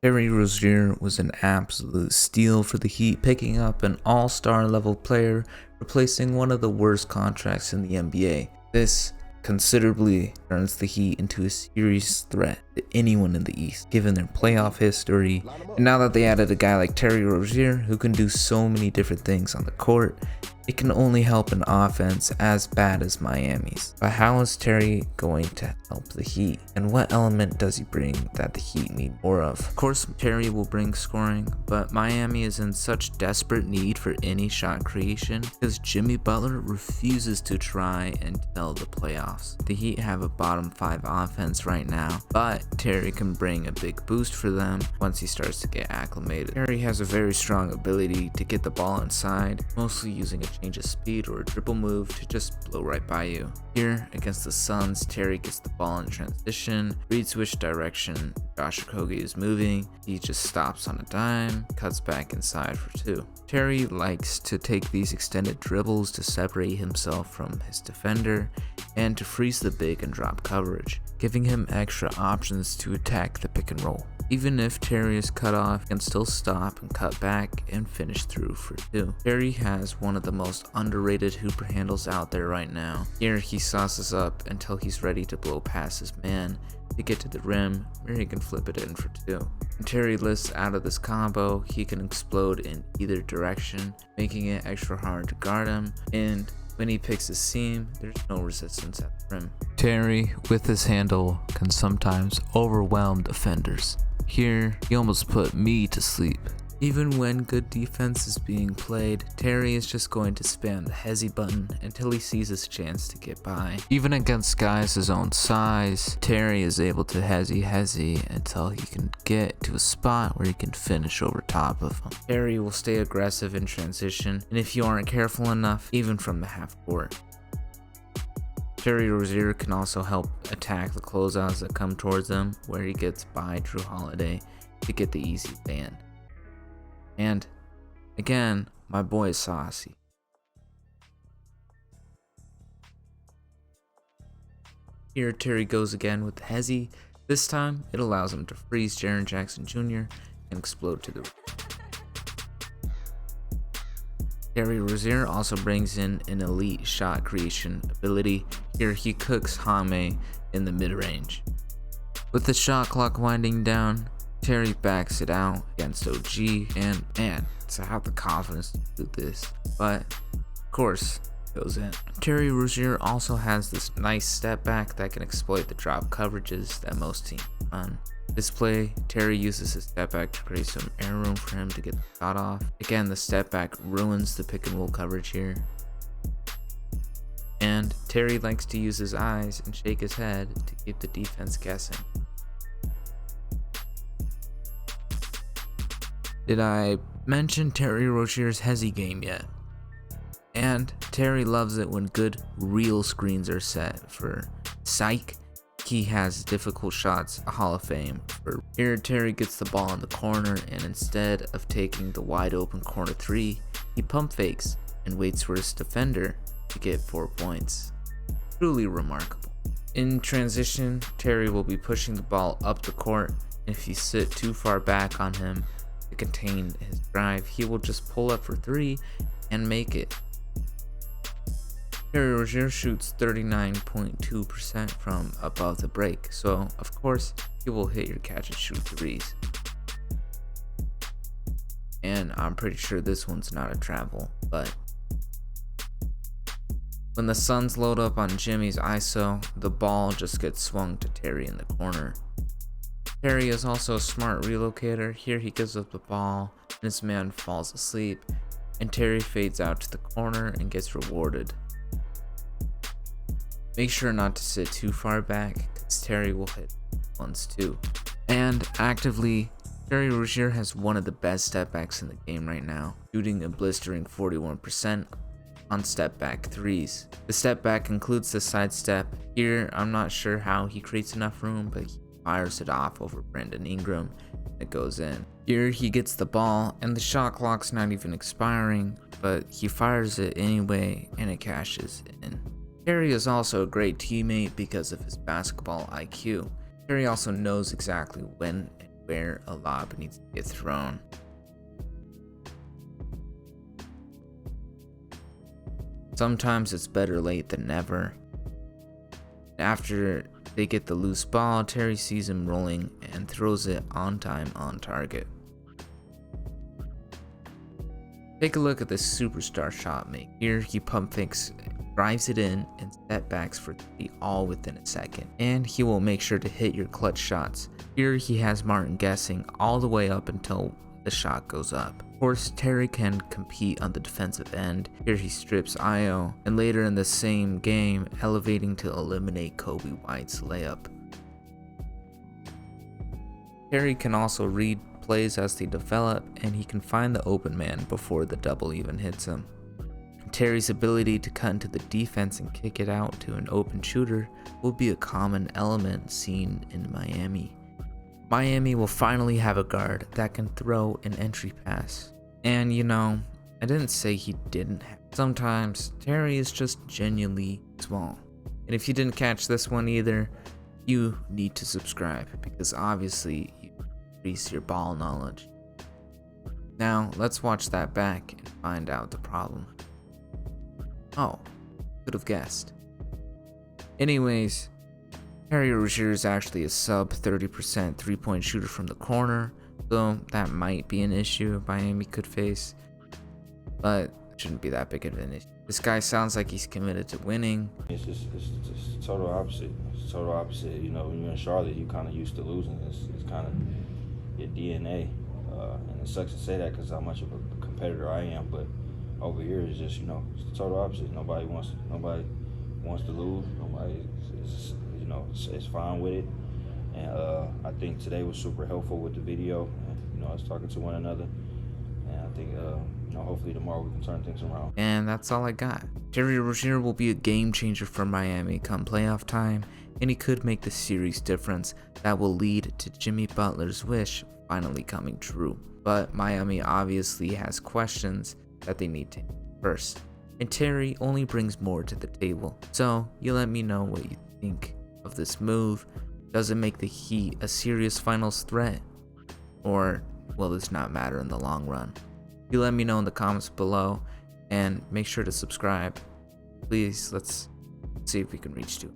Terry Rozier was an absolute steal for the Heat, picking up an all-star level player, replacing one of the worst contracts in the NBA. This considerably turns the Heat into a serious threat to anyone in the East, given their playoff history. And now that they added a guy like Terry Rozier, who can do so many different things on the court, it can only help an offense as bad as Miami's. But how is Terry going to help the Heat? And what element does he bring that the Heat need more of? Of course, Terry will bring scoring, but Miami is in such desperate need for any shot creation because Jimmy Butler refuses to try until the playoffs. The Heat have a bottom 5 offense right now, but Terry can bring a big boost for them once he starts to get acclimated. Terry has a very strong ability to get the ball inside, mostly using a change of speed or a dribble move to just blow right by you. Here against the Suns, Terry gets the ball in transition, reads which direction Josh Okogie is moving, he just stops on a dime, cuts back inside for 2. Terry likes to take these extended dribbles to separate himself from his defender and to freeze the big and drop coverage, giving him extra options to attack the pick and roll. Even if Terry is cut off, he can still stop and cut back and finish through for 2. Terry has one of the most underrated hooper handles out there right now. Here he sauces up until he's ready to blow past his man to get to the rim where he can flip it in for 2. When Terry lifts out of this combo, he can explode in either direction, making it extra hard to guard him, and when he picks a seam, there's no resistance at the rim. Terry, with his handle, can sometimes overwhelm defenders. Here, he almost put me to sleep. Even when good defense is being played, Terry is just going to spam the hezzy button until he sees his chance to get by. Even against guys his own size, Terry is able to hezzy until he can get to a spot where he can finish over top of him. Terry will stay aggressive in transition, and if you aren't careful enough, even from the half court. Terry Rozier can also help attack the closeouts that come towards him, where he gets by Drew Holiday to get the easy ban. And again, my boy is saucy. Here Terry goes again with the hezzy. This time it allows him to freeze Jaren Jackson Jr. and explode to the rim. Terry Rozier also brings in an elite shot creation ability. Here he cooks Jaime in the mid-range. With the shot clock winding down, Terry backs it out against OG, and man, to have the confidence to do this, but of course, goes in. Terry Rozier also has this nice step back that can exploit the drop coverages that most teams run. This play, Terry uses his step back to create some air room for him to get the shot off. Again, the step back ruins the pick and roll coverage here. And Terry likes to use his eyes and shake his head to keep the defense guessing. Did I mention Terry Rozier's hezzy game yet? And Terry loves it when good real screens are set for psych. He has difficult shots, a Hall of Fame. Here Terry gets the ball in the corner, and instead of taking the wide open corner 3, he pump fakes and waits for his defender to get 4 points. Truly remarkable. In transition, Terry will be pushing the ball up the court, and if you sit too far back on him to contain his drive, he will just pull up for 3 and make it. Terry Rozier shoots 39.2% from above the break, so of course he will hit your catch and shoot threes. And I'm pretty sure this one's not a travel, but when the Suns load up on Jimmy's ISO, the ball just gets swung to Terry in the corner. Terry is also a smart relocator. Here he gives up the ball, and his man falls asleep, and Terry fades out to the corner and gets rewarded. Make sure not to sit too far back, because Terry will hit ones too. And actively, Terry Rozier has one of the best step backs in the game right now, shooting a blistering 41% on step back threes. The step back includes the side step. Here, I'm not sure how he creates enough room, but he fires it off over Brandon Ingram. It goes in. Here he gets the ball, and the shot clock's not even expiring, but he fires it anyway, and it cashes in. Terry is also a great teammate because of his basketball IQ. Terry also knows exactly when and where a lob needs to get thrown. Sometimes it's better late than never. After they get the loose ball, Terry sees him rolling and throws it on time on target. Take a look at this superstar shot make. Here he pump fakes, drives it in, and setbacks for 3 all within a second. And he will make sure to hit your clutch shots. Here he has Martin guessing all the way up until the shot goes up. Of course, Terry can compete on the defensive end. Here he strips Io, and later in the same game, elevating to eliminate Kobe White's layup. Terry can also read plays as they develop, and he can find the open man before the double even hits him. Terry's ability to cut into the defense and kick it out to an open shooter will be a common element seen in Miami. Miami will finally have a guard that can throw an entry pass. And you know, I didn't say he didn't have. Sometimes Terry is just genuinely small. And if you didn't catch this one either, you need to subscribe because obviously you increase your ball knowledge. Now let's watch that back and find out the problem. Oh, could have guessed. Anyways, Terry Rozier is actually a sub 30% 3-point shooter from the corner, so that might be an issue Miami could face, but it shouldn't be that big of an issue. This guy sounds like he's committed to winning. It's just total opposite. It's total opposite. You know, when you're in Charlotte, you're kind of used to losing. It's kind of your DNA, and it sucks to say that because how much of a competitor I am, but over here is just, you know, it's the total opposite. Nobody wants to lose. Nobody is, you know, it's fine with it. And I think today was super helpful with the video. And, you know, us talking to one another. And I think, you know, hopefully tomorrow we can turn things around. And that's all I got. Terry Rozier will be a game changer for Miami come playoff time, and he could make the series difference that will lead to Jimmy Butler's wish finally coming true. But Miami obviously has questions that they need to answer first, and Terry only brings more to the table. So you let me know what you think of this move. Does it make the Heat a serious finals threat, or will this not matter in the long run? You let me know in the comments below, and make sure to subscribe. Please, let's see if we can reach 2.